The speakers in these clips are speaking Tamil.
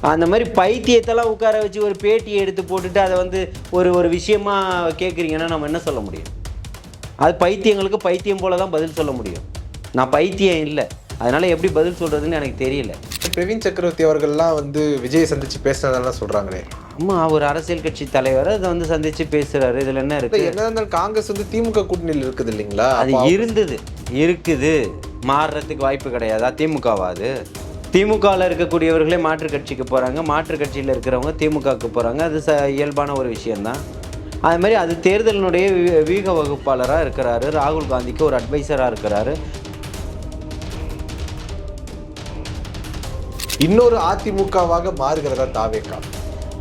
அந்த மாதிரி பைத்தியத்தெல்லாம் உட்கார வச்சு ஒரு பேட்டியை எடுத்து போட்டுட்டு அதை வந்து ஒரு விஷயமா கேட்குறீங்கன்னா நம்ம என்ன சொல்ல முடியும்? அது பைத்தியங்களுக்கு பைத்தியம் போல தான் பதில் சொல்ல முடியும். நான் பைத்தியம் இல்லை, அதனால் எப்படி பதில் சொல்கிறதுன்னு எனக்கு தெரியல. பிரவீன் சக்கரவர்த்தி அவர்கள்லாம் வந்து விஜயை சந்தித்து பேசுனதெல்லாம் சொல்கிறாங்களே. ஆமாம், ஒரு அரசியல் கட்சி தலைவர் அதை வந்து சந்தித்து பேசுகிறாரு. இதில் என்ன இருக்குது? என்ன இருந்தாலும் காங்கிரஸ் வந்து திமுக கூட்டணியில் இருக்குது இல்லைங்களா? அது இருக்குது மாறுறதுக்கு வாய்ப்பு கிடையாதா? திமுகவாது திமுகவில் இருக்கக்கூடியவர்களே மாற்றுக் கட்சிக்கு போகிறாங்க, மாற்றுக் கட்சியில் இருக்கிறவங்க திமுகவுக்கு போகிறாங்க. அது இயல்பான ஒரு விஷயந்தான். அதுமாதிரி அது தேர்தலினுடைய வீக வகுப்பாளராக இருக்கிறாரு. ராகுல் காந்திக்கு ஒரு அட்வைசராக இருக்கிறாரு. இன்னொரு அதிமுகவாக மாறுகிறதா தாவேகா?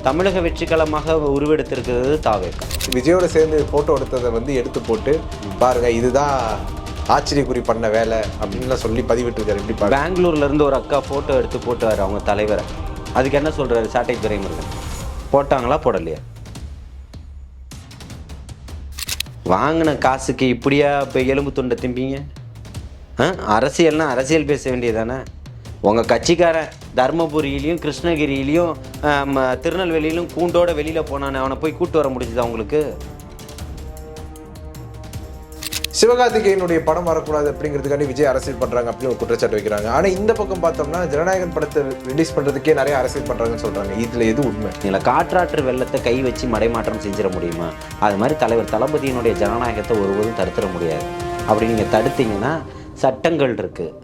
தமிழக வெற்றிக்களமாக உருவெடுத்திருக்கிறது தாவேகா. விஜயோட சேர்ந்து ஃபோட்டோ எடுத்ததை வந்து எடுத்து போட்டு பாருங்க, இதுதான் ஆச்சரியக்குறி பண்ண வேலை அப்படின்லாம் சொல்லி பதிவிட்டுருக்காரு. எப்படி பெங்களூர்லேருந்து ஒரு அக்கா ஃபோட்டோ எடுத்து போட்டார் அவங்க தலைவரை. அதுக்கு என்ன சொல்கிறாரு சாட்டை துரைமுருகன்? போட்டாங்களா போடலையா? வாங்கின காசுக்கு இப்படியா இப்போ எலும்பு துண்டை திம்பிங்க? அரசியல்னா அரசியல் பேச வேண்டியதானே? உங்கள் கட்சிக்காரன் தர்மபுரியிலையும் கிருஷ்ணகிரியிலையும் திருநெல்வேலியிலும் கூண்டோட வெளியில் போனானே, அவனை போய் கூட்டு வர முடிஞ்சுதா உங்களுக்கு? சிவகார்த்திகேயனுடைய படம் வரக்கூடாது அப்படிங்கிறதுக்காண்டி விஜய் அரசியல் பண்ணுறாங்க அப்படின்னு ஒரு குற்றச்சாட்டு வைக்கிறாங்க. ஆனால் இந்த பக்கம் பார்த்தோம்னா ஜனநாயகன் படத்தை ரிலீஸ் பண்ணுறதுக்கே நிறைய அரசியல் பண்ணுறாங்கன்னு சொல்கிறாங்க. இதில் எது உண்மை? இல்லை, காற்றாற்று வெள்ளத்தை கை வச்சு மடைமாற்றம் செஞ்சிட முடியுமா? அது மாதிரி தலைவர் தளபதியினுடைய ஜனநாயகத்தை ஒருபோதும் தடுத்துட முடியாது. அப்படி நீங்கள் தடுத்தீங்கன்னா சட்டங்கள் இருக்குது,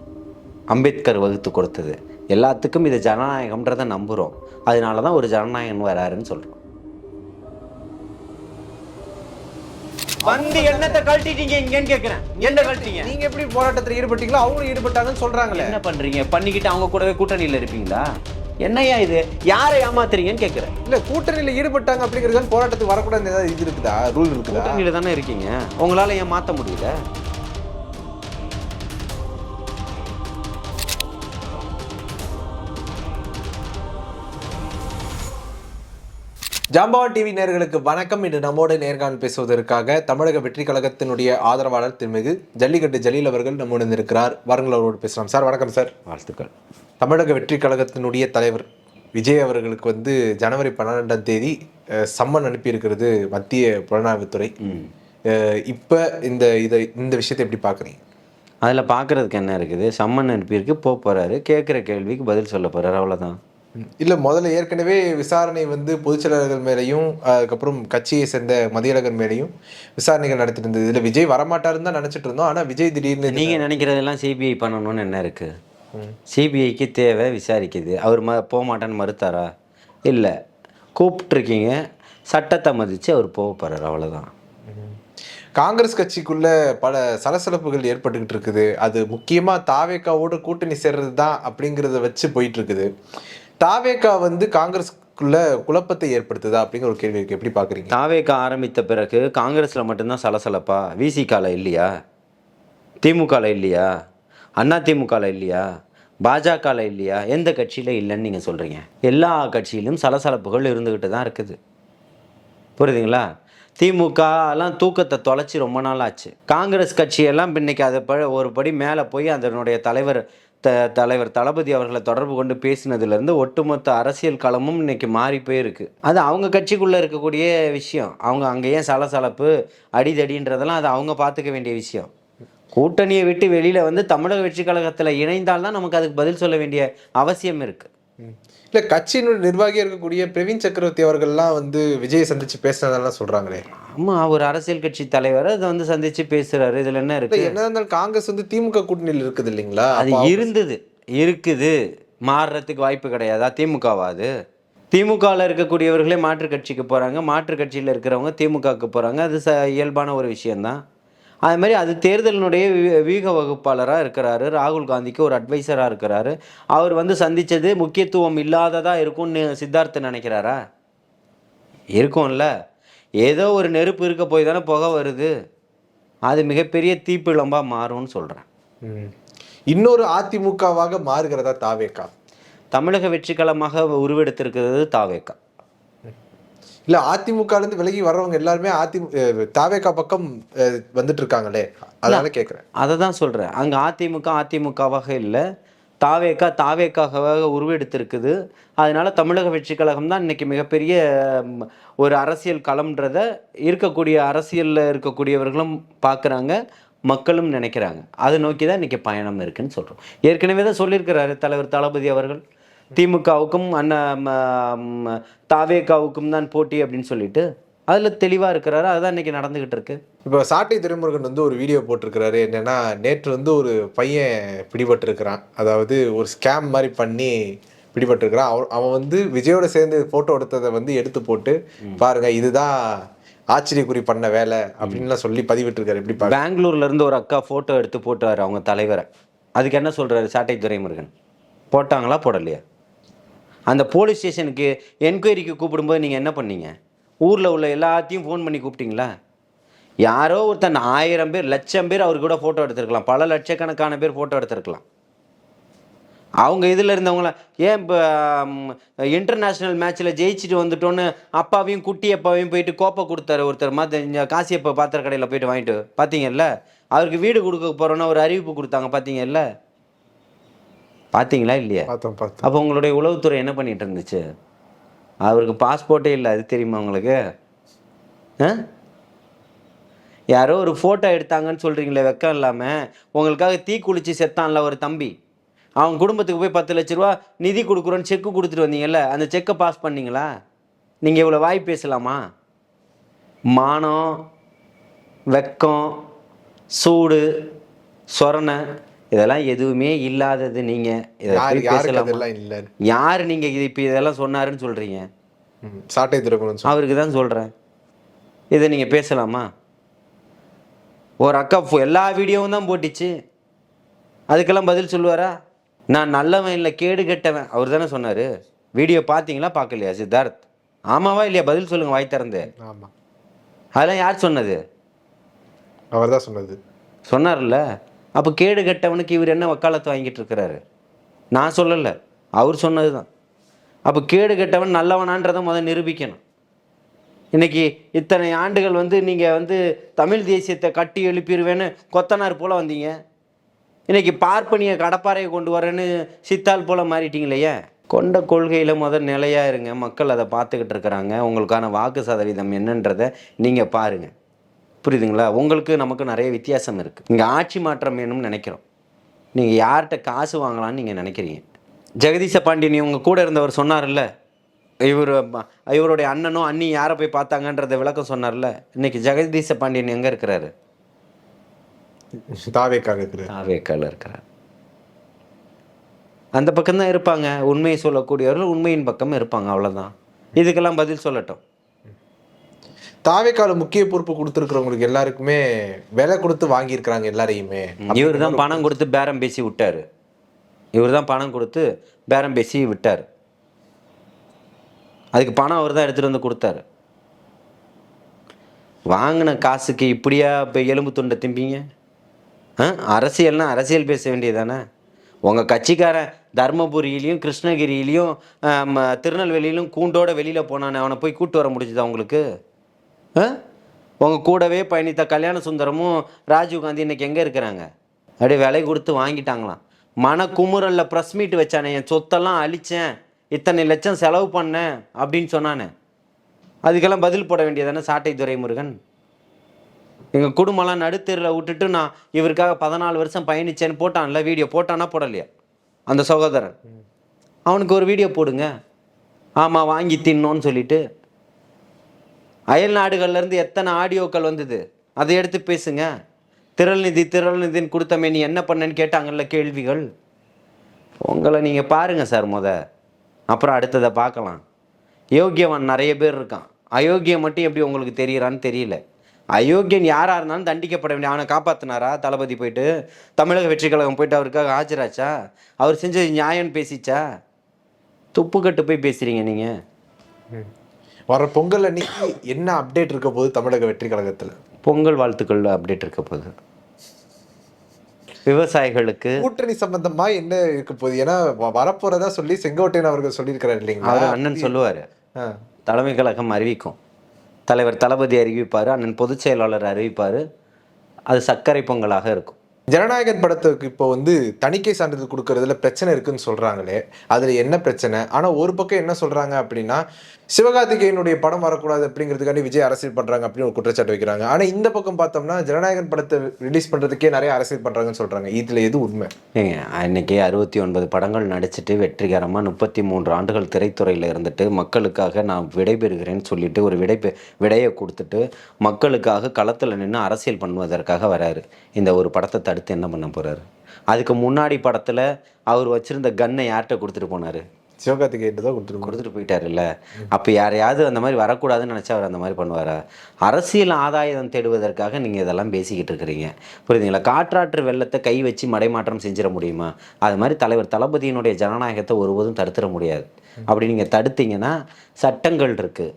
அம்பேத்கர் வகுத்து கொடுத்தது. எல்லாத்துக்கும் இது ஜனநாயகம்ன்றதை நம்புகிறோம். அதனால தான் ஒரு ஜனநாயகன் வராருன்னு சொல்கிறோம். வந்து என்னத்தை கழட்டிட்டீங்க இங்கன்னு கேட்குறேன். என்ன கழட்டிங்க? நீங்கள் எப்படி போராட்டத்தில் ஈடுபட்டீங்களோ அவங்களும் ஈடுபட்டாங்கன்னு சொல்கிறாங்களே. என்ன பண்ணுறீங்க? பண்ணிக்கிட்டு அவங்க கூடவே கூட்டணியில் இருப்பீங்களா? என்னையா இது? யாரை ஏமாத்துறீங்கன்னு கேட்குறேன். இல்லை, கூட்டணியில் ஈடுபட்டாங்க அப்படிங்கிறது போராட்டத்துக்கு வரக்கூடாது ஏதாவது இது இருக்குதா? ரூல் இருக்குதா? கூட்டணியில் தானே இருக்கீங்க, உங்களால் ஏன் மாற்ற முடியல? ஜாம்பவான் டிவி நேயர்களுக்கு வணக்கம். இன்று நம்மோடு நேர்காணல் பேசுவதற்காக தமிழக வெற்றி கழகத்தினுடைய ஆதரவாளர் திருமிகு ஜல்லிக்கட்டு ஜலீல் அவர்கள் நம்முடன் இருக்கிறார். வாருங்கள், அவரோடு பேசலாம். சார் வணக்கம். சார் வாழ்த்துக்கள். தமிழக வெற்றி கழகத்தினுடைய தலைவர் விஜய் அவர்களுக்கு வந்து ஜனவரி 12 சம்மன் அனுப்பியிருக்கிறது மத்திய புலனாய்வுத்துறை. இப்போ இந்த விஷயத்தை எப்படி பார்க்குறீங்க? அதில் பார்க்குறதுக்கு என்ன இருக்குது? சம்மன் அனுப்பியிருக்கு, போகிறாரு, கேட்குற கேள்விக்கு பதில் சொல்ல போகிறாரு, அவ்வளோதான். இல்லை, முதல்ல ஏற்கனவே விசாரணை வந்து பொதுச்செயலாளர்கள் மேலேயும் அதுக்கப்புறம் கட்சியை சேர்ந்த மதியழகன் மேலேயும் விசாரணைகள் நடத்திட்டு இருந்தது. இதில் விஜய் வரமாட்டாருன்னு தான் நினச்சிட்டு இருந்தோம். ஆனால் விஜய் திடீர்னு நீங்கள் நினைக்கிறதெல்லாம் சிபிஐ பண்ணணும்னு என்ன இருக்குது? சிபிஐக்கு தேவை விசாரிக்குது. அவர் போக மாட்டேன்னு மறுத்தாரா? இல்லை, கூப்பிட்ருக்கீங்க, சட்டத்தை மதித்து அவர் போக போகிறார், அவ்வளோதான். காங்கிரஸ் கட்சிக்குள்ள பல சலசலப்புகள் ஏற்பட்டுக்கிட்டு இருக்குது. அது முக்கியமாக தாவேக்காவோட கூட்டணி சேர்றது தான் அப்படிங்கிறத வச்சு போயிட்டு இருக்குது. தாவேக்கா வந்து காங்கிரஸ்க்குள்ள குழப்பத்தை ஏற்படுத்துதா அப்படிங்கிற ஒரு கேள்வி இருக்கு. எப்படி பார்க்குறீங்க? தாவேக்கா ஆரம்பித்த பிறகு காங்கிரஸில் மட்டும்தான் சலசலப்பா? விசிகால இல்லையா? திமுகவில் இல்லையா? அதிமுகவில் இல்லையா? பாஜகவில் இல்லையா? எந்த கட்சியில் இல்லைன்னு நீங்கள் சொல்கிறீங்க? எல்லா கட்சியிலும் சலசலப்புகள் இருந்துக்கிட்டு தான் இருக்குது. புரியுதுங்களா? திமுகலாம் தூக்கத்தை தொலைச்சி ரொம்ப நாள் ஆச்சு. காங்கிரஸ் கட்சியெல்லாம் இன்னைக்கு அதை ஒரு படி மேலே போய் அதனுடைய தலைவர் தளபதி அவர்களை தொடர்பு கொண்டு பேசினதுலேருந்து ஒட்டுமொத்த அரசியல் களமும் இன்னைக்கு மாறி போயிருக்கு. அது அவங்க கட்சிக்குள்ளே இருக்கக்கூடிய விஷயம். அவங்க அங்கே ஏன் சலசலப்பு அடிதடின்றதெல்லாம் அது அவங்க பார்த்துக்க வேண்டிய விஷயம். கூட்டணியை விட்டு வெளியில் வந்து தமிழக வெற்றி கழகத்தில் இணைந்தால்தான் நமக்கு அதுக்கு பதில் சொல்ல வேண்டிய அவசியம் இருக்குது. இல்லை, கட்சியினுடைய நிர்வாகியாக இருக்கக்கூடிய பிரவீன் சக்கரவர்த்தி அவர்கள்லாம் வந்து விஜயை சந்தித்து பேசுனதெல்லாம் சொல்கிறாங்களே. ஆமாம், ஒரு அரசியல் கட்சி தலைவர் அதை வந்து சந்தித்து பேசுகிறாரு. இதில் என்ன இருக்குது? என்ன இருந்தாலும் காங்கிரஸ் வந்து திமுக கூட்டணியில் இருக்குது இல்லைங்களா? அது இருக்குது மாறுறதுக்கு வாய்ப்பு கிடையாதா? திமுகவாது திமுகவில் இருக்கக்கூடியவர்களே மாற்றுக் கட்சிக்கு போகிறாங்க, மாற்றுக் கட்சியில் இருக்கிறவங்க திமுகவுக்கு போகிறாங்க. அது இயல்பான ஒரு விஷயந்தான். அது மாதிரி அது தேர்தலினுடைய வீக வகுப்பாளராக இருக்கிறாரு. ராகுல் காந்திக்கு ஒரு அட்வைசராக இருக்கிறாரு. அவர் வந்து சந்தித்தது முக்கியத்துவம் இல்லாததாக இருக்கும்னு சித்தார்த்து நினைக்கிறாரா? இருக்கும்ல. ஏதோ ஒரு நெருப்பு இருக்க போய் தானே புகை வருது. அது மிகப்பெரிய தீப்பிழம்பாக மாறும்னு சொல்கிறேன். இன்னொரு அதிமுகவாக மாறுகிறதா தாவேக்கா? தமிழக வெற்றிக்களமாக உருவெடுத்திருக்கிறது தாவேக்கா. இல்லை, அதிமுகலேருந்து விலகி வர்றவங்க எல்லாருமே தாவேக்கா பக்கம் வந்துட்டு இருக்காங்களே, அதனால கேட்குறேன். அதை தான் சொல்கிறேன். அங்கே அதிமுகவாக இல்லை, தாவேக்காக உருவெடுத்திருக்குது. அதனால தமிழக வெற்றிக் கழகம் தான் இன்னைக்கு மிகப்பெரிய ஒரு அரசியல் களம்ன்றத இருக்கக்கூடிய அரசியல்ல இருக்கக்கூடியவர்களும் பார்க்குறாங்க, மக்களும் நினைக்கிறாங்க. அதை நோக்கி தான் இன்னைக்கு பயணம் இருக்குன்னு சொல்றோம். ஏற்கனவே தான் சொல்லியிருக்கிறாரு தலைவர் தளபதி அவர்கள். திமுகவுக்கும் தாவேக்காவுக்கும் தான் போட்டி அப்படின்னு சொல்லிட்டு. அதுல தெளிவா இருக்கிறாரு. அதுதான் இன்னைக்கு நடந்துகிட்டு இருக்கு. இப்போ சாட்டை துரைமுருகன் வந்து ஒரு வீடியோ போட்டிருக்கிறாரு. என்னன்னா, நேற்று வந்து ஒரு பையன் பிடிபட்டிருக்கிறான். அதாவது ஒரு ஸ்கேம் மாதிரி பண்ணி பிடிபட்டிருக்கிறான். அவன் வந்து விஜயோட சேர்ந்து போட்டோ எடுத்ததை வந்து எடுத்து போட்டு பாருங்க, இதுதான் ஆச்சரியக்குறி பண்ண வேலை அப்படின்லாம் சொல்லி பதிவிட்டிருக்காரு. எப்படி பெங்களூர்ல இருந்து ஒரு அக்கா போட்டோ எடுத்து போட்டாரு அவங்க தலைவரை. அதுக்கு என்ன சொல்றாரு சாட்டை துரைமுருகன்? போட்டாங்களா போடலையா? அந்த போலீஸ் ஸ்டேஷனுக்கு என்கொயரிக்கு கூப்பிடும்போது நீங்கள் என்ன பண்ணீங்க? ஊரில் உள்ள எல்லாத்தையும் ஃபோன் பண்ணி கூப்பிட்டீங்களா? யாரோ ஒருத்தன் 1000 பேர் 1,00,000 பேர் அவர் கூட ஃபோட்டோ எடுத்திருக்கலாம். பல லட்சக்கணக்கான பேர் ஃபோட்டோ எடுத்திருக்கலாம். அவங்க இதில் இருந்தவங்கள ஏன் இப்போ இன்டர்நேஷ்னல் மேட்ச்சில் ஜெயிச்சுட்டு வந்துட்டோன்னு அப்பாவையும் குட்டி அப்பாவையும் போயிட்டு கோப்பை கொடுத்தாரு ஒருத்தர். காசியப்பா பாத்திர கடையில் போயிட்டு வாங்கிட்டு பார்த்தீங்கல்ல? அவருக்கு வீடு கொடுக்க போகிறோன்னு ஒரு அறிவிப்பு கொடுத்தாங்க பார்த்தீங்கல்ல? பார்த்தீங்களா இல்லையா? பார்த்தோம். அப்போ உங்களுடைய உளவுத்துறை என்ன பண்ணிட்டு இருந்துச்சு? அவருக்கு பாஸ்போர்ட்டே இல்லை, அது தெரியுமா உங்களுக்கு? யாரோ ஒரு ஃபோட்டோ எடுத்தாங்கன்னு சொல்கிறீங்களே வெக்கம் இல்லாமல். உங்களுக்காக தீ குளிச்சு செத்தான்ல ஒரு தம்பி, அவங்க குடும்பத்துக்கு போய் 10 லட்ச ரூபா நிதி கொடுக்குறோன்னு செக்கு கொடுத்துட்டு வந்தீங்கல்ல, அந்த செக்கை பாஸ் பண்ணீங்களா? நீங்கள் இவ்வளோ வாய் பேசலாமா? மானம், வெக்கம், சூடு, சொரணை இதெல்லாம் எதுவுமே இல்லாதது. நீங்கள் யார் நீங்கள் இது இப்போ இதெல்லாம் சொன்னாருன்னு சொல்கிறீங்க? சாட்டை துரைமுருகன் அவருக்கு தான் சொல்கிறேன். இதை நீங்கள் பேசலாமா? ஒரு அக்கா எல்லா வீடியோவும் தான் போட்டுச்சு, அதுக்கெல்லாம் பதில் சொல்லுவாரா? நான் நல்லவன் இல்லை கேடு கெட்டவன் அவர் தானே சொன்னார். வீடியோ பார்த்தீங்களா பார்க்கலையா சித்தார்த்? ஆமாவா இல்லையா? பதில் சொல்லுங்கள் வாய் திறந்து. ஆமாம். அதெல்லாம் யார் சொன்னது? அவர் தான் சொன்னது. சொன்னார்ல. அப்போ கேடு கெட்டவனுக்கு இவர் என்ன வக்காலத்து வாங்கிட்டு இருக்கிறாரு? நான் சொல்லலை, அவர் சொன்னது தான். அப்போ கேடு கெட்டவன் நல்லவனான்றதை முதல் நிரூபிக்கணும். இன்றைக்கி இத்தனை ஆண்டுகள் வந்து நீங்கள் வந்து தமிழ் தேசியத்தை கட்டி எழுப்பிடுவேன்னு கொத்தனார் போல் வந்தீங்க. இன்றைக்கி பார்ப்பனிய கடப்பாறையை கொண்டு வரேன்னு சித்தால் போல் மாறிட்டீங்களே. கொண்ட கொள்கையில் முதல் நிலையாக இருங்க. மக்கள் அதை பார்த்துக்கிட்டு இருக்கிறாங்க. உங்களுக்கான வாக்கு சதவீதம் என்னன்றதை நீங்கள் பாருங்கள். புரியுதுங்களா? உங்களுக்கு நமக்கு நிறைய வித்தியாசம் இருக்குது. இங்கே ஆட்சி மாற்றம் வேணும்னு நினைக்கிறோம். நீங்கள் யார்கிட்ட காசு வாங்கலான்னு நீங்கள் நினைக்கிறீங்க? ஜெகதீச பாண்டியன் இவங்க கூட இருந்தவர் சொன்னார்ல, இவருடைய அண்ணனும் அண்ணி யாரை போய் பார்த்தாங்கன்றத விளக்கம் சொன்னார்ல. இன்னைக்கு ஜெகதீச பாண்டியன் எங்கே இருக்கிறாரு? தாவேக்கால இருக்கிறார். அந்த பக்கம் தான் இருப்பாங்க. உண்மையை சொல்லக்கூடியவர்கள் உண்மையின் பக்கம் இருப்பாங்க. அவ்வளோதான். இதுக்கெல்லாம் பதில் சொல்லட்டும். தாவேக்கால முக்கிய பொறுப்பு கொடுத்துருக்கிறவங்களுக்கு எல்லாருக்குமே விலை கொடுத்து வாங்கியிருக்கிறாங்க எல்லாரையுமே. இவர் தான் பணம் கொடுத்து பேரம் பேசி விட்டார். அதுக்கு பணம் அவர் தான் எடுத்துகிட்டு வந்து கொடுத்தாரு. வாங்கின காசுக்கு இப்படியா இப்போ எலும்பு துண்டை திம்பிங்க? அரசியல்னா அரசியல் பேச வேண்டியதானே? உங்கள் கட்சிக்காரன் தர்மபுரியிலையும் கிருஷ்ணகிரியிலையும் திருநெல்வேலியிலும் கூண்டோட வெளியில் போனானே, அவனை போய் கூட்டு வர முடிஞ்சுதா உங்களுக்கு? உங்கள் கூடவே பயணித்த கல்யாண சுந்தரமும் ராஜீவ்காந்தி இன்றைக்கி எங்கே இருக்கிறாங்க? அப்படியே விலை கொடுத்து வாங்கிட்டாங்களாம். மனக்குமுறலில் ப்ரெஸ் மீட் வச்சானே, என் சொத்தெல்லாம் அழித்தேன், இத்தனை லட்சம் செலவு பண்ணேன் அப்படின்னு சொன்னானே. அதுக்கெல்லாம் பதில் போட வேண்டியதானே சாட்டை துரைமுருகன்? எங்கள் குடும்பம்லாம் நடுத்தெருவில் விட்டுட்டு நான் இவருக்காக 14 வருஷம் பயணித்தேன்னு போட்டான்ல. வீடியோ போட்டானா போடலையா? அந்த சகோதரன் அவனுக்கு ஒரு வீடியோ போடுங்க. ஆமாம் வாங்கி தின்னோன்னு சொல்லிட்டு. அயல் நாடுகள்லேருந்து எத்தனை ஆடியோக்கள் வந்தது, அதை எடுத்து பேசுங்க. திரள்நிதின்னு கொடுத்தமே நீ என்ன பண்ணேன்னு கேட்டாங்கல்ல கேள்விகள். உங்களை நீங்கள் பாருங்கள் சார் அப்புறம் அடுத்ததை பார்க்கலாம். யோக்கியவன் நிறைய பேர் இருக்கான். அயோக்கியம் மட்டும் எப்படி உங்களுக்கு தெரியறான்னு தெரியல. அயோக்கியன் யாராக இருந்தாலும் தண்டிக்கப்பட வேண்டிய. அவனை காப்பாற்றினாரா தளபதி? போயிட்டு தமிழக வெற்றி கழகம் போயிட்டு அவருக்காக ஆஜராச்சா? அவர் செஞ்ச நியாயம்னு பேசிச்சா? துப்பு கட்டு போய் பேசுகிறீங்க நீங்கள். வர பொங்கல் அன்னைக்கு என்ன அப்டேட் இருக்க போகுது தமிழக வெற்றி கழகத்தில்? பொங்கல் வாழ்த்துக்கள் அப்டேட் இருக்க போகுது. விவசாயிகளுக்கு கூட்டணி சம்பந்தமா என்ன இருக்க போகுது? ஏன்னா வரப்போறதா சொல்லி செங்கோட்டையன் அவர்கள் சொல்லியிருக்கிறார் இல்லைங்களா? அவர் அண்ணன் சொல்லுவார், தலைமை கழகம் அறிவிக்கும், தலைவர் தளபதி அறிவிப்பார், அண்ணன் பொதுச் செயலாளர் அறிவிப்பார். அது சர்க்கரை பொங்கலாக இருக்கும். ஜனநாயகன் படத்துக்கு இப்போ வந்து தணிக்கை சான்றிதழ் கொடுக்கறதுல பிரச்சனை இருக்குன்னு சொல்றாங்களே, அதுல என்ன பிரச்சனை? ஆனா ஒரு பக்கம் என்ன சொல்றாங்க அப்படின்னா, சிவகார்த்திகேயனுடைய படம் வரக்கூடாது அப்படிங்கிறதுக்காண்டி விஜய் அரசியல் பண்றாங்க அப்படின்னு ஒரு குற்றச்சாட்டு வைக்கிறாங்க. ஆனா இந்த பக்கம் பார்த்தோம்னா, ஜனநாயகன் படத்த ரிலீஸ் பண்றதுக்கே நெறைய அரசியல் பண்றாங்கன்னு சொல்றாங்க. இதுல எது உண்மை? ஏங்க இன்னைக்கு 69 படங்கள் நடிச்சுட்டு வெற்றிகரமாக 33 ஆண்டுகள் திரைத்துறையில் இருந்துட்டு மக்களுக்காக நான் விடைபெறுகிறேன்னு சொல்லிட்டு ஒரு விடையை கொடுத்துட்டு மக்களுக்காக களத்தில் நின்று அரசியல் பண்ணுவதற்காக வராரு. இந்த ஒரு படத்தை தடுத்து என்ன பண்ண போறாரு? அதுக்கு முன்னாடி படத்தில் அவர் வச்சிருந்த கன்னை யார்கிட்ட கொடுத்துட்டு போனார்? சிவகார்த்திகேயன் தான் கொடுத்துருக்கோம். கொடுத்துட்டு போயிட்டாருல்ல. அப்போ யாரையாவது அந்த மாதிரி வரக்கூடாதுன்னு நினச்சா அவர் அந்த மாதிரி பண்ணுவாரா? அரசியல் ஆதாயம் தேடுவதற்காக நீங்கள் இதெல்லாம் பேசிக்கிட்டு இருக்கிறீங்க, புரியுதுங்களா? காற்றாற்று வெள்ளத்தை கை வச்சு மடைமாற்றம் செஞ்சிட முடியுமா? அது மாதிரி தலைவர் தளபதியினுடைய ஜனநாயகத்தை ஒருபோதும் தடுத்துட முடியாது. அப்படி நீங்கள் தடுத்தீங்கன்னா சட்டங்கள் இருக்குது,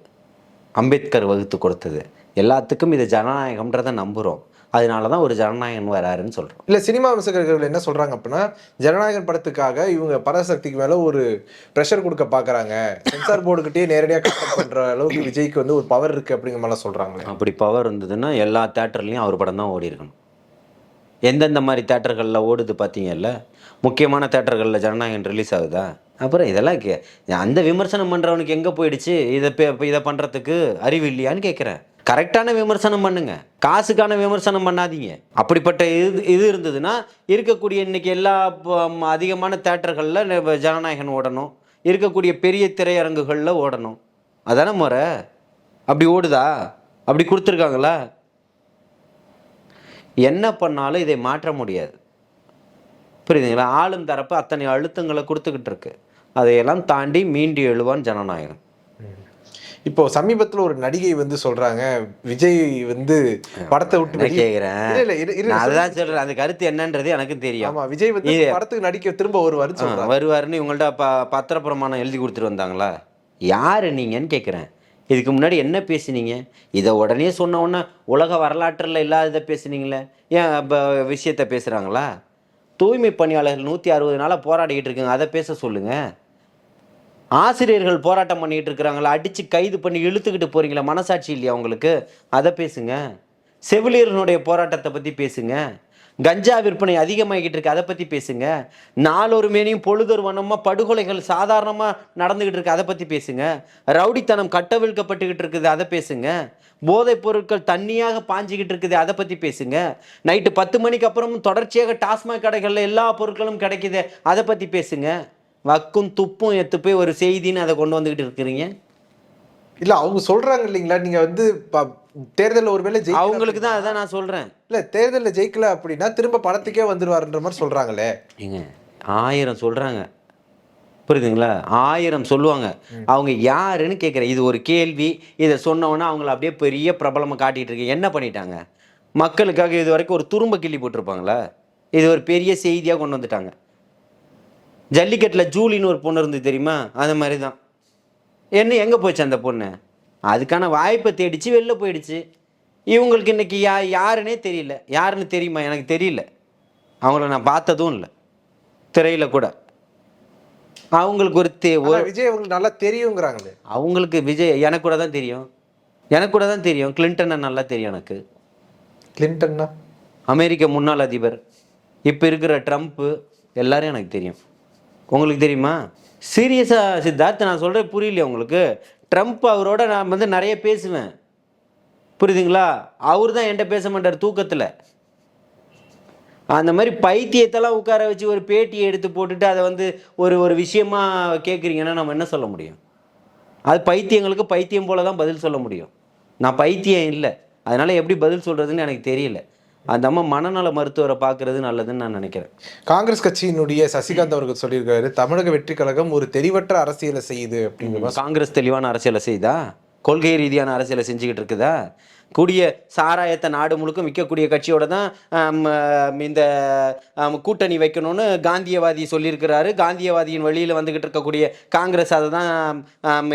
அம்பேத்கர் வகுத்து கொடுத்தது, எல்லாத்துக்கும் இது ஜனநாயகம்ன்றதை நம்புகிறோம். அதனால தான் ஒரு ஜனநாயகன் வராருன்னு சொல்கிறோம். இல்ல சினிமா விமர்சகர்கள் என்ன சொல்றாங்க அப்படின்னா, ஜனநாயகன் படத்துக்காக இவங்க பராசக்திக்கு மேல ஒரு ப்ரெஷர் கொடுக்க பாக்குறாங்க, சென்சார் போர்டுகிட்டயே நேரடியாக கம்பேர் பண்ற அளவுக்கு விஜய்க்கு வந்து ஒரு பவர் இருக்கு அப்படிங்கிற மாதிரி சொல்றாங்களே. அப்படி பவர் இருந்ததுன்னா எல்லா தேட்டர்லையும் அவர் படம் தான் ஓடி இருக்கணும். எந்தெந்த மாதிரி தேட்டர்களில் ஓடுது பார்த்தீங்கல்ல, முக்கியமான தேட்டர்களில் ஜனநாயகன் ரிலீஸ் ஆகுதா? அப்புறம் இதெல்லாம் அந்த விமர்சனம் பண்ணுறவனுக்கு எங்கே போயிடுச்சு? இதை பண்ணுறதுக்கு அறிவு இல்லையான்னு கேட்குறேன். கரெக்டான விமர்சனம் பண்ணுங்க, காசுக்கான விமர்சனம் பண்ணாதீங்க. அப்படிப்பட்ட இது இருந்ததுன்னா இருக்கக்கூடிய இன்னைக்கு எல்லா அதிகமான தேட்டர்களில் ஜனநாயகன் ஓடணும், இருக்கக்கூடிய பெரிய திரையரங்குகளில் ஓடணும். அதான முறை. அப்படி ஓடுதா? அப்படி கொடுத்துருக்காங்களா? என்ன பண்ணாலும் இதை மாற்ற முடியாது, புரியுதுங்களா? ஆளும் தரப்பு அத்தனை அழுத்தங்களை கொடுத்துக்கிட்டு இருக்கு. அதையெல்லாம் தாண்டி மீண்டு எழுவான் ஜனநாயகம். இப்போ சமீபத்தில் ஒரு நடிகை வந்து சொல்றாங்க, விஜய் வந்து படத்தை விட்டு கேட்கிறேன், அதுதான் சொல்றேன். அந்த கருத்து என்னன்றது எனக்கு தெரியும். ஆமா, விஜய் வந்து படத்துக்கு நடிக்க திரும்ப வருவாருன்னு இவங்கள்ட்ட பத்திரப்பிரமாணம் எழுதி கொடுத்துட்டு வந்தாங்களா? யாரு நீங்கன்னு கேட்குறேன். இதுக்கு முன்னாடி என்ன பேசுனீங்க? இதை உடனே சொன்ன உடனே உலக வரலாற்றில் இல்லாததை பேசுனீங்களே, ஏன் விஷயத்த பேசுகிறாங்களா? தூய்மை பணியாளர்கள் 160 நாளாக போராடிக்கிட்டு இருக்குங்க, அதை பேச சொல்லுங்கள். ஆசிரியர்கள் போராட்டம் பண்ணிக்கிட்டு இருக்கிறாங்களா, அடித்து கைது பண்ணி இழுத்துக்கிட்டு போகிறீங்களா, மனசாட்சி இல்லையா உங்களுக்கு? அதை பேசுங்க. செவிலியர்களுடைய போராட்டத்தை பற்றி பேசுங்க. கஞ்சா விற்பனை அதிகமாகிக்கிட்டு இருக்கு, அதை பற்றி பேசுங்க. நாளொரு மேனியும் பொழுதொரு வண்ணமாக படுகொலைகள் சாதாரணமாக நடந்துக்கிட்டு இருக்கு, அதை பற்றி பேசுங்க. ரவுடித்தனம் கட்டவிழ்க்கப்பட்டுக்கிட்டு இருக்குது, அதை பேசுங்க. போதைப் பொருட்கள் தண்ணியாக பாஞ்சிக்கிட்டு இருக்குது, அதை பற்றி பேசுங்க. நைட்டு 10 மணிக்கு அப்புறமும் தொடர்ச்சியாக டாஸ்மாக் கடைகளில் எல்லா பொருட்களும் கிடைக்குது, அதை பற்றி பேசுங்க. வக்கும் துப்பும் எத்து போய் ஒரு செய்தின்னு அதை கொண்டு வந்துக்கிட்டு இருக்கிறீங்க. இல்லை, அவங்க சொல்கிறாங்க இல்லைங்களா, நீங்கள் வந்து தேர்தலில் ஒருவேளை அவங்களுக்கு தான் அதான் நான் சொல்கிறேன். இல்லை, தேர்தலில் ஜெயிக்கல அப்படின்னா திரும்ப படத்துக்கே வந்துடுவாருன்ற மாதிரி சொல்கிறாங்களே. ஏங்க 1000 சொல்கிறாங்க, புரியுதுங்களா? 1000 சொல்லுவாங்க. அவங்க யாருன்னு கேட்குறேன். இது ஒரு கேள்வி. இதை சொன்னோன்னா அவங்கள அப்படியே பெரிய பிரபலமாக காட்டிகிட்டு இருக்கு. என்ன பண்ணிட்டாங்க? மக்களுக்காக இது வரைக்கும் ஒரு துரும்ப கிள்ளி போட்டிருப்பாங்களா? இது ஒரு பெரிய செய்தியாக கொண்டு வந்துட்டாங்க. ஜல்லிக்கட்டில் ஜூலின்னு ஒரு பொண்ணு இருந்து தெரியுமா? அந்த மாதிரி தான். என்ன எங்கே போச்சு அந்த பொண்ணு? அதுக்கான வாய்ப்பை தேடிச்சு வெளில போயிடுச்சு. இவங்களுக்கு இன்றைக்கி யாருன்னே தெரியல. யாருன்னு தெரியுமா? எனக்கு தெரியல. அவங்கள நான் பார்த்ததும் இல்லை திரையில் கூட. அவங்களுக்கு ஒரு விஜய் அவங்களுக்கு நல்லா தெரியுங்கிறாங்களே. அவங்களுக்கு விஜய் எனக்கு கூட தான் தெரியும். எனக்கு கூட தான் தெரியும். கிளின்டனை நல்லா தெரியும் எனக்கு. கிளின்டன்னா அமெரிக்க முன்னாள் அதிபர். இப்போ இருக்கிற ட்ரம்ப்பு எல்லாரும் எனக்கு தெரியும். உங்களுக்கு தெரியுமா? சீரியஸாக சித்தார்த் நான் சொல்கிறேன், புரியலையா உங்களுக்கு? ட்ரம்ப் அவரோட நான் வந்து நிறைய பேசுவேன், புரியுதுங்களா? அவர் தான் என்கிட்ட பேச மாட்டார் தூக்கத்தில். அந்த மாதிரி பைத்தியத்தெல்லாம் உட்கார வச்சு ஒரு பேட்டியை எடுத்து போட்டுட்டு அதை வந்து ஒரு விஷயமா கேட்குறீங்கன்னா நம்ம என்ன சொல்ல முடியும்? அது பைத்தியங்களுக்கு பைத்தியம் போல தான் பதில் சொல்ல முடியும். நான் பைத்தியம் இல்லை, அதனால் எப்படி பதில் சொல்கிறதுன்னு எனக்கு தெரியல. அந்த அம்மா மனநல மருத்துவரை பார்க்கறது நல்லதுன்னு நான் நினைக்கிறேன். காங்கிரஸ் கட்சியினுடைய சசிகாந்த் அவர்கள் சொல்லியிருக்காரு, தமிழக வெற்றி கழகம் ஒரு தெளிவற்ற அரசியலை செய்யுது அப்படிங்கிற. காங்கிரஸ் தெளிவான அரசியலை செய்தா? கொள்கை ரீதியான அரசியலை செஞ்சுக்கிட்டு இருக்குதா? கூடிய சாராயத்தை நாடு முழுக்க விற்கக்கூடிய கட்சியோட தான் இந்த கூட்டணி வைக்கணும்னு காந்தியவாதி சொல்லியிருக்கிறாரு. காந்தியவாதியின் வழியில் வந்துக்கிட்டு இருக்கக்கூடிய காங்கிரஸ் அதை தான்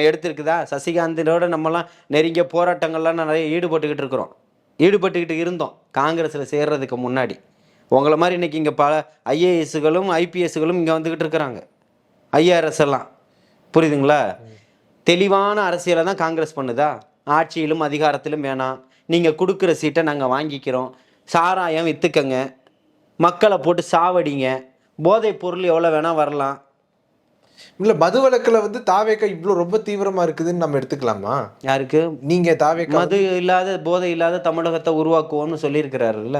எடுத்திருக்குதா? சசிகாந்தோட நம்மலாம் நெருங்கிய போராட்டங்கள்லாம் நிறைய ஈடுபட்டுக்கிட்டு இருந்தோம் காங்கிரஸில் சேர்றதுக்கு முன்னாடி. உங்களை மாதிரி இன்றைக்கி இங்கே பல ஐஏஎஸ்களும் ஐபிஎஸ்களும் இங்கே வந்துக்கிட்டு இருக்கிறாங்க, ஐஆர்எஸ் எல்லாம், புரியுதுங்களா? தெளிவான அரசியலை தான் காங்கிரஸ் பண்ணுதா? ஆட்சியிலும் அதிகாரத்திலும் வேணாம், நீங்கள் கொடுக்குற சீட்டை நாங்கள் வாங்கிக்கிறோம், சாராயம் விற்றுக்கங்க, மக்களை போட்டு சாவடிங்க, போதைப் பொருள் எவ்வளோ வேணால் வரலாம். இல்ல மது வழக்குல வந்து தாவேக்கா இவ்வளவு ரொம்ப தீவிரமா இருக்குதுன்னு நம்ம எடுத்துக்கலாமா? யாருக்கு? நீங்க தாவேக்கா மது இல்லாத போதை இல்லாத தமிழகத்தை உருவாக்குவோம்னு சொல்லியிருக்கிறாருல்ல.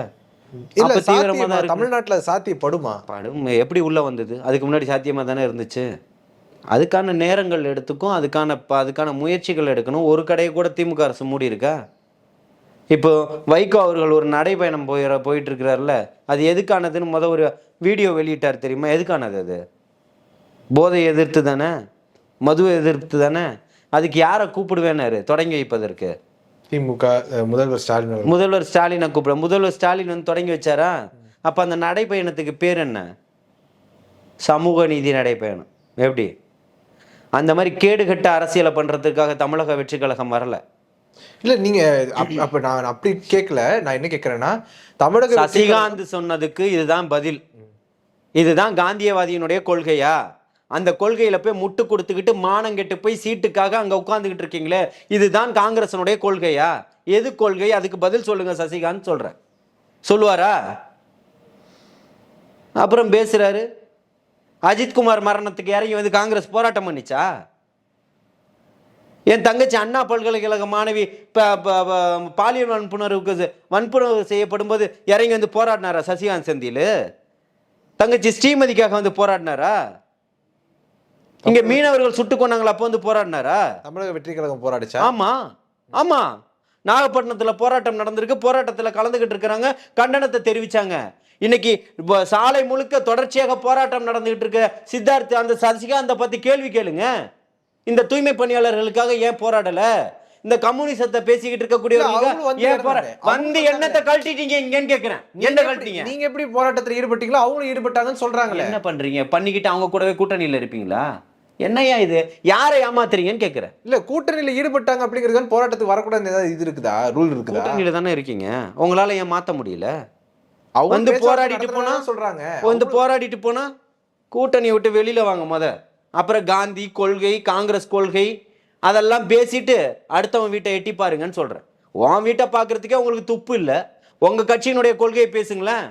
இல்ல அப்போ தீவிரமாக சாத்தியமா தான் இருக்கு. தமிழ்நாட்டுல சாத்தியப்படுமா? படும் எப்படி உள்ளே வந்தது? அதுக்கு முன்னாடி சாத்தியமாக தானே இருந்துச்சு. அதுக்கான நேரங்கள் எடுத்துக்கும், அதுக்கான முயற்சிகள் எடுக்கணும். ஒரு கடையை கூட திமுக அரசு மூடி இருக்கா? இப்போ வைகோ அவர்கள் ஒரு நடைப்பயணம் போயிட்டு இருக்கிறார்ல, அது எதுக்கானதுன்னு ஒரு வீடியோ வெளியிட்டார் தெரியுமா? எதுக்கானது அது? போதை எதிர்த்து தானே, மது எதிர்த்து தானே. அதுக்கு யாரை கூப்பிடுவேனாரு தொடங்கி வைப்பதற்கு? திமுக முதல்வர் ஸ்டாலின் அவர்கள். முதல்வர் ஸ்டாலினை கூப்பிட. முதல்வர் ஸ்டாலின் வந்து தொடங்கி வச்சாரா? அப்போ அந்த நடைப்பயணத்துக்கு பேர் என்ன? சமூக நீதி நடைப்பயணம். எப்படி? அந்த மாதிரி கேடுகட்ட அரசியலை பண்றதுக்காக தமிழக வெற்றி கழகம் வரல. இல்ல நீங்க அப்ப நான் அப்படி கேட்கல. நான் என்ன கேட்கிறேன்னா, தமிழக சசிகாந்த் சொன்னதுக்கு இதுதான் பதில். இதுதான் காந்தியவாதியினுடைய கொள்கையா? அந்த கொள்கையில போய் முட்டு கொடுத்துக்கிட்டு மானங்கெட்டு போய் சீட்டுக்காக அங்க உட்கார்ந்துகிட்டு இருக்கீங்களே, இதுதான் காங்கிரசனுடைய கொள்கையா? எது கொள்கை? அதுக்கு பதில் சொல்லுங்க சசிகாந்த் சொல்றேன். சொல்லுவாரா? அப்புறம் பேசுறாரு. அஜித்குமார் மரணத்துக்கு இறங்கி வந்து காங்கிரஸ் போராட்டம் பண்ணிச்சா? என் தங்கச்சி அண்ணா பல்கலைக்கழக மாணவி பாலியல் வன்புணர்வு செய்யப்படும் போது இறங்கி வந்து போராடினாரா சசிகாந்த் செந்தில்? தங்கச்சி ஸ்ரீமதிக்காக வந்து போராடினாரா? இங்க மீனவர்கள் சுட்டு கொண்டாங்களா, அப்போ வந்து போராடினாரா? தமிழக வெற்றி கழகம் போராடிச்சா? ஆமா ஆமா, நாகப்பட்டினத்துல போராட்டம் நடந்திருக்கு. போராட்டத்துல கலந்துகிட்டு இருக்கிறாங்க, கண்டனத்தை தெரிவிச்சாங்க. இன்னைக்கு சாலை முழுக்க தொடர்ச்சியாக போராட்டம் நடந்துகிட்டு இருக்க சித்தார்த் அந்த சசிகாந்தை பத்தி கேள்வி கேளுங்க. இந்த தூய்மை பணியாளர்களுக்காக ஏன் போராடல? இந்த கம்யூனிசத்தை பேசிக்கிட்டு இருக்கக்கூடியவங்க ஏன் வந்து என்னத்தை கழட்டிட்டீங்க இங்கன்னு கேக்குறேன். என்ன கழட்டிங்க? நீங்க எப்படி போராட்டத்தில் ஈடுபட்டீங்களோ அவங்களும் ஈடுபட்டாங்கன்னு சொல்றாங்களே. என்ன பண்றீங்க? பண்ணிக்கிட்டு அவங்க கூடவே கூட்டணியில இருப்பீங்களா? என்னையா இது? யாரை ஏமாத்துறீங்கன்னு கேக்குறேன். இல்ல கூட்டணியில ஈடுபட்டாங்க அப்படிங்கிறது போராட்டத்துக்கு வரக்கூடாது ஏதாவது இது இருக்குதா? ரூல் இருக்குதா? கூட்டணியில தானே இருக்கீங்க, உங்களால ஏன் மாத்த முடியல? அவங்க வந்து போராடிட்டு போனா சொல்றாங்க. வந்து போராடிட்டு போனா கூட்டணியை விட்டு வெளியில வாங்க அப்புறம் காந்தி கொள்கை, காங்கிரஸ் கொள்கை அதெல்லாம் பேசிட்டு அடுத்தவன் வீட்டை எட்டி பாருங்கன்னு சொல்றேன். உன் வீட்டை பார்க்கறதுக்கே உங்களுக்கு துப்பு இல்லை. உங்க கட்சியினுடைய கொள்கையை பேசுங்களேன்.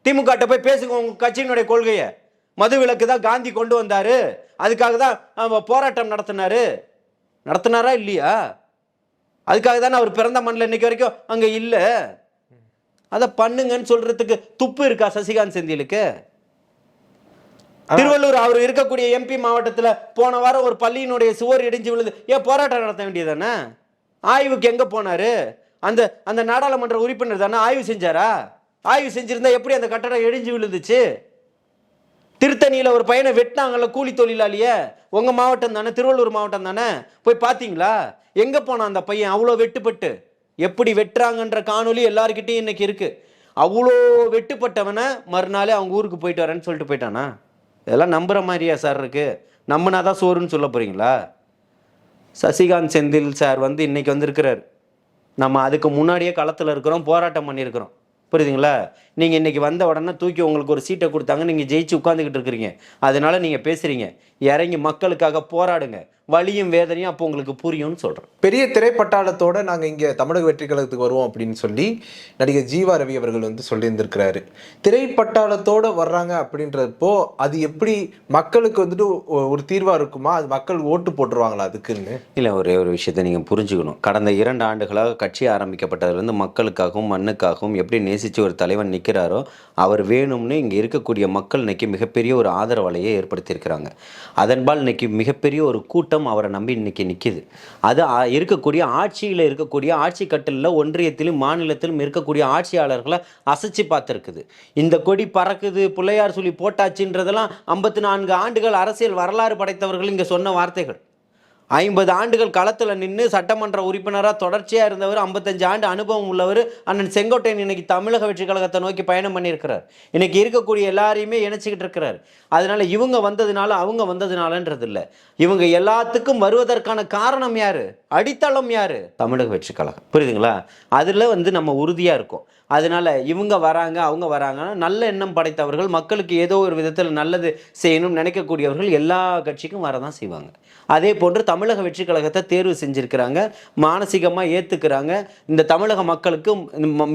திமுக போய் பேசுங்க உங்க கட்சியினுடைய கொள்கையை. மது விலக்கு தான் காந்தி கொண்டு வந்தாரு, அதுக்காக தான் போராட்டம் நடத்தினாரா இல்லையா? அதுக்காக தானே அவர் பிறந்த மண்ணில் இன்னைக்கு வரைக்கும் அங்க இல்லை. அதை பண்ணுங்கன்னு சொல்றதுக்கு துப்பு இருக்கா சசிகாந்த் செந்திலுக்கு? திருவள்ளூர் அவர் இருக்கக்கூடிய எம்பி மாவட்டத்தில் போன வாரம் ஒரு பள்ளியினுடைய சுவர் இடிஞ்சு விழுது. ஏன் போராட்டம் நடத்த வேண்டியதானே? ஆய்வுக்கு எங்க போனாரு? அந்த அந்த நாடாளுமன்ற உறுப்பினர் தானே ஆய்வு செஞ்சாரா? ஆய்வு செஞ்சிருந்தா எப்படி அந்த கட்டடம் இடிஞ்சு விழுந்துச்சு? திருத்தணியில ஒரு பையனை வெட்டினாங்கல்ல, கூலி தொழிலாளிய. உங்க மாவட்டம் தானே, திருவள்ளூர் மாவட்டம் தானே. போய் பாத்தீங்களா? எங்க போனா அந்த பையன் அவ்வளோ வெட்டுப்பட்டு? எப்படி வெட்டுறாங்கன்ற காணொலி எல்லாருக்கிட்டையும் இன்னைக்கு இருக்கு. அவ்வளோ வெட்டுப்பட்டவனை மறுநாளே அவங்க ஊருக்கு போயிட்டு வரேன்னு சொல்லிட்டு போயிட்டானா? இதெல்லாம் நம்புற மாதிரியா சார் இருக்கு? நம்பினாதான் சோறுன்னு சொல்ல போறீங்களா? சசிகாந்த் செந்தில் சார் வந்து இன்னைக்கு வந்திருக்கிறார். நம்ம அதுக்கு முன்னாடியே களத்தில் இருக்கிறோம், போராட்டம் பண்ணியிருக்கிறோம். புரியுதுங்களா? நீங்கள் இன்னைக்கு வந்த உடனே தூக்கி உங்களுக்கு ஒரு சீட்டை கொடுத்தாங்க, நீங்கள் ஜெயிச்சு உட்காந்துக்கிட்டு இருக்கிறீங்க. அதனால நீங்கள் பேசுறீங்க. இறங்கி மக்களுக்காக போராடுங்க, வலியும் வேதனையும் அப்போ உங்களுக்கு புரியும்னு சொல்கிறேன். பெரிய திரைப்பட்டாளத்தோட நாங்கள் இங்கே தமிழக வெற்றி கழகத்துக்கு வருவோம் அப்படின்னு சொல்லி நடிகர் ஜீவா ரவி அவர்கள் வந்து சொல்லியிருந்திருக்கிறாரு. திரைப்பட்டாளத்தோட வர்றாங்க அப்படின்றப்போ அது எப்படி மக்களுக்கு வந்துட்டு ஒரு தீர்வாக இருக்குமா? அது மக்கள் ஓட்டு போட்டுருவாங்களா அதுக்குன்னு? இல்லை, ஒரே ஒரு விஷயத்தை நீங்கள் புரிஞ்சுக்கணும். கடந்த 2 ஆண்டுகளாக கட்சி ஆரம்பிக்கப்பட்டதுலேருந்து மக்களுக்காகவும் மண்ணுக்காகவும் எப்படி நேசித்து ஒரு தலைவன் நிற்கிறாரோ, அவர் வேணும்னு இங்கே இருக்கக்கூடிய மக்கள் இன்னைக்கு மிகப்பெரிய ஒரு ஆதரவலையை ஏற்படுத்தியிருக்கிறாங்க. அதன்பால் இன்னைக்கு மிகப்பெரிய ஒரு கூட்டம் அவரை நம்பி இன்னைக்கு நிற்கிது. அது இருக்கக்கூடிய ஆட்சியில் இருக்கக்கூடிய ஆட்சி கட்டலில் ஒன்றியத்திலும் மாநிலத்திலும் இருக்கக்கூடிய ஆட்சியாளர்களை அசைச்சு பார்த்துருக்குது. இந்த கொடி பறக்குது, பிள்ளையார் சொல்லி போட்டாச்சுன்றதெல்லாம் 54 ஆண்டுகள் அரசியல் வரலாறு படைத்தவர்கள் இங்கே சொன்ன வார்த்தைகள். 50 ஆண்டுகள் களத்தில் நின்று சட்டமன்ற உறுப்பினராக தொடர்ச்சியாக இருந்தவர், 55 ஆண்டு அனுபவம் உள்ளவர் அண்ணன் செங்கோட்டையன் இன்னைக்கு தமிழக வெற்றி கழகத்தை நோக்கி பயணம் பண்ணியிருக்கிறார். இன்னைக்கு இருக்கக்கூடிய எல்லாரையுமே இணைச்சிக்கிட்டு இருக்கிறார். அதனால இவங்க வந்ததுனால அவங்க வந்ததுனாலன்றது இல்லை. இவங்க எல்லாத்துக்கும் வருவதற்கான காரணம் யாரு? அடித்தளம் யாரு? தமிழக வெற்றி கழகம். புரியுதுங்களா? அதில் வந்து நம்ம உறுதியாக இருக்கோம். அதனால இவங்க வராங்க அவங்க வராங்கன்னா நல்ல எண்ணம் படைத்தவர்கள், மக்களுக்கு ஏதோ ஒரு விதத்தில் நல்லது செய்யணும்னு நினைக்கக்கூடியவர்கள் எல்லா கட்சிக்கும் வரதான் செய்வாங்க. அதே போன்று தமிழக வெற்றி கழகத்தை தேர்வு செஞ்சிருக்கிறாங்க, மானசீகமாக ஏற்றுக்கிறாங்க. இந்த தமிழக மக்களுக்கு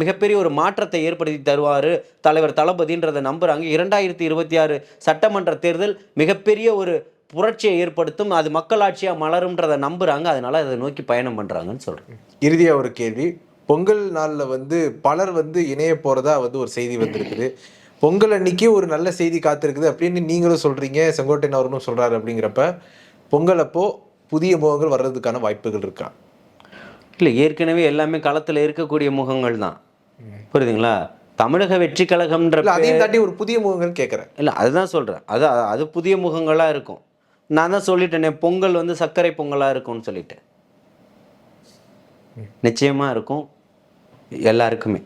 மிகப்பெரிய ஒரு மாற்றத்தை ஏற்படுத்தி தருவார் தலைவர் தளபதின்றதை நம்புகிறாங்க. 2026 சட்டமன்ற தேர்தல் மிகப்பெரிய ஒரு புரட்சியை ஏற்படுத்தும், அது மக்களாட்சியாக மலரும்ன்றதை நம்புகிறாங்க. அதனால அதை நோக்கி பயணம் பண்ணுறாங்கன்னு சொல்கிறேன். இறுதியாக ஒரு கேள்வி. பொங்கல் நாளில் வந்து பலர் வந்து இணைய போகிறதா வந்து ஒரு செய்தி வந்திருக்குது. பொங்கல் அன்னைக்கு ஒரு நல்ல செய்தி காத்திருக்குது அப்படின்னு நீங்களும் சொல்கிறீங்க, செங்கோட்டையன் அவர்களும் சொல்கிறாரு. அப்படிங்கிறப்ப பொங்கல் அப்போ புதிய முகங்கள் வர்றதுக்கான வாய்ப்புகள் இருக்கா? இல்லை, ஏற்கனவே எல்லாமே களத்தில் இருக்கக்கூடிய முகங்கள் தான். புரியுதுங்களா? தமிழக வெற்றி கழகம்ன்ற அதையும் தாண்டி ஒரு புதிய முகங்கள் கேட்குறேன். இல்லை, அதுதான் சொல்கிறேன். அது புதிய முகங்களாக இருக்கும். நான் தான் சொல்லிட்டேனே, பொங்கல் வந்து சர்க்கரை பொங்கலாக இருக்கும்னு சொல்லிட்டு. நிச்சயமாக இருக்கும் எல்லாருக்குமே.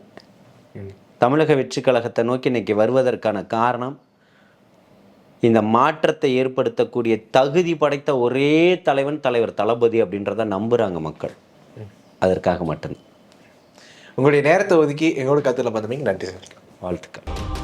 தமிழக வெற்றி கழகத்தை நோக்கி இன்னைக்கு வருவதற்கான காரணம், இந்த மாற்றத்தை ஏற்படுத்தக்கூடிய தகுதி படைத்த ஒரே தலைவன் தலைவர் தளபதி அப்படின்றத நம்புகிறாங்க மக்கள். அதற்காக மட்டும்தான். உங்களுடைய நேரத்தை ஒதுக்கி எங்களோட கருத்தில் வந்தமைக்கு நன்றி சார். வாழ்த்துக்கள்.